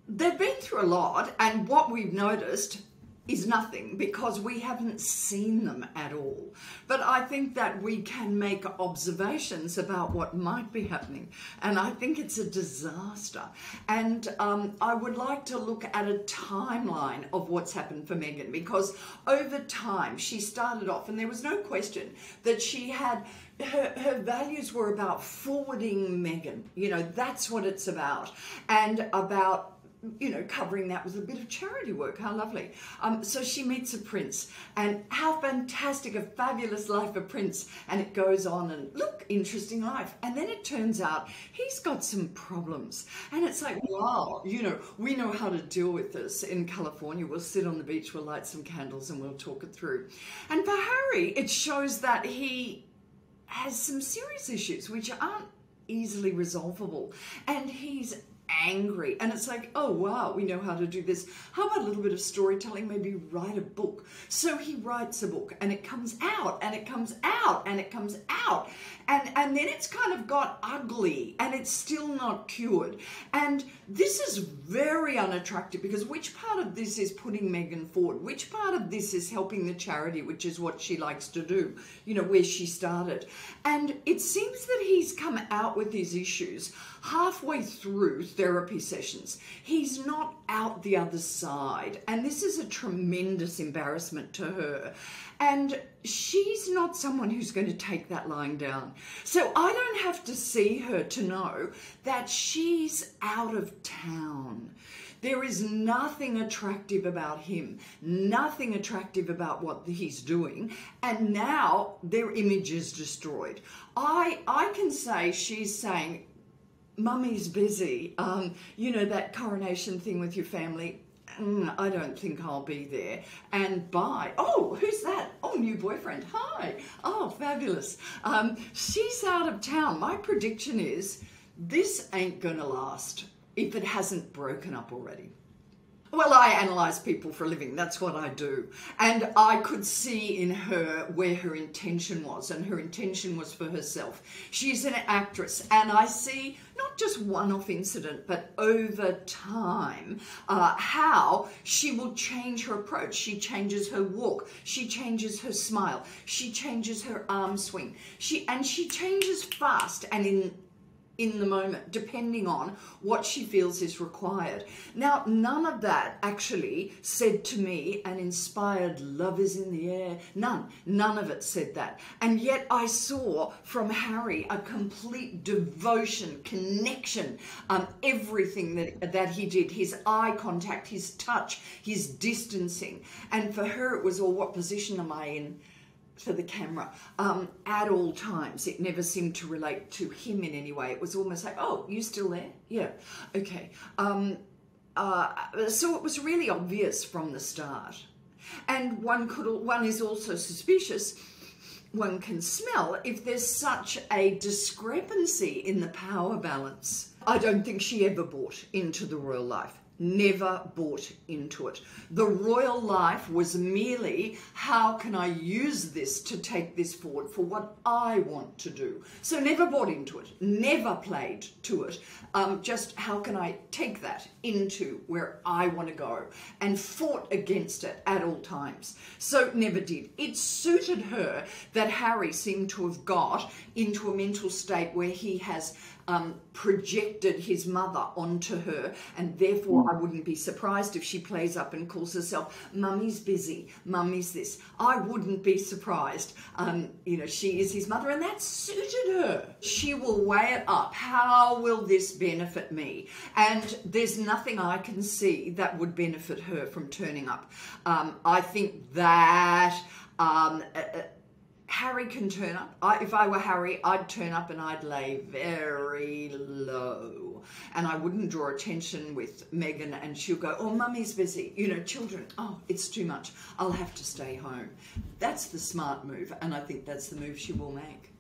they've been through a lot, and what we've noticed is nothing because we haven't seen them at all. But I think that we can make observations about what might be happening, and I think it's a disaster. And I would like to look at a timeline of what's happened for Meghan, because over time she started off, and there was no question that she had her values were about forwarding Meghan. You know, that's what it's about, and about, you know, covering that with a bit of charity work. How lovely. So she meets a prince, and how fantastic, a fabulous life of Prince, and it goes on, and look, interesting life. And then it turns out he's got some problems, and it's like, wow, you know, we know how to deal with this in California. We'll sit on the beach, we'll light some candles, and we'll talk it through. And for Harry, it shows that he has some serious issues which aren't easily resolvable, and he's angry, and it's like, oh wow, we know how to do this. How about a little bit of storytelling? Maybe write a book. So he writes a book, and it comes out, and it comes out, and it comes out, and then it's kind of got ugly, and it's still not cured. And this is very unattractive, because which part of this is putting Meghan forward? Which part of this is helping the charity, which is what she likes to do, you know, where she started? And it seems that he's come out with these issues halfway through therapy sessions. He's not out the other side, and this is a tremendous embarrassment to her. And she's not someone who's going to take that lying down. So I don't have to see her to know that she's out of town. There is nothing attractive about him, nothing attractive about what he's doing, and now their image is destroyed. I can say she's saying, Mummy's busy, you know, that coronation thing with your family, I don't think I'll be there, and bye. Oh, who's that? Oh, new boyfriend. Hi. Oh, fabulous. She's out of town. My prediction is this ain't gonna last if it hasn't broken up already. Well, I analyse people for a living. That's what I do. And I could see in her where her intention was, and her intention was for herself. She's an actress, and I see not just one-off incident, but over time, how she will change her approach. She changes her walk. She changes her smile. She changes her arm swing. She changes fast and in the moment, depending on what she feels is required. Now, none of that actually said to me an inspired love is in the air. None of it said that. And yet I saw from Harry a complete devotion, connection, everything that he did, his eye contact, his touch, his distancing. And for her, it was all, what position am I in for the camera, at all times. It never seemed to relate to him in any way. It was almost like, oh, you still there? Yeah, okay. So it was really obvious from the start. And one is also suspicious, one can smell if there's such a discrepancy in the power balance. I don't think she ever bought into the royal life. Never bought into it. The royal life was merely, how can I use this to take this forward for what I want to do? So never bought into it, never played to it. Just how can I take that into where I want to go, and fought against it at all times. So never did. It suited her that Harry seemed to have got into a mental state where he has projected his mother onto her, and therefore I wouldn't be surprised if she plays up and calls herself Mummy's busy, Mummy's this. I wouldn't be surprised. You know, she is his mother, and that suited her. She will weigh it up. How will this benefit me? And there's nothing I can see that would benefit her from turning up. I think that Harry can turn up. If I were Harry, I'd turn up and I'd lay very low. And I wouldn't draw attention with Meghan, and she'll go, oh, Mummy's busy. You know, children, oh, it's too much. I'll have to stay home. That's the smart move, and I think that's the move she will make.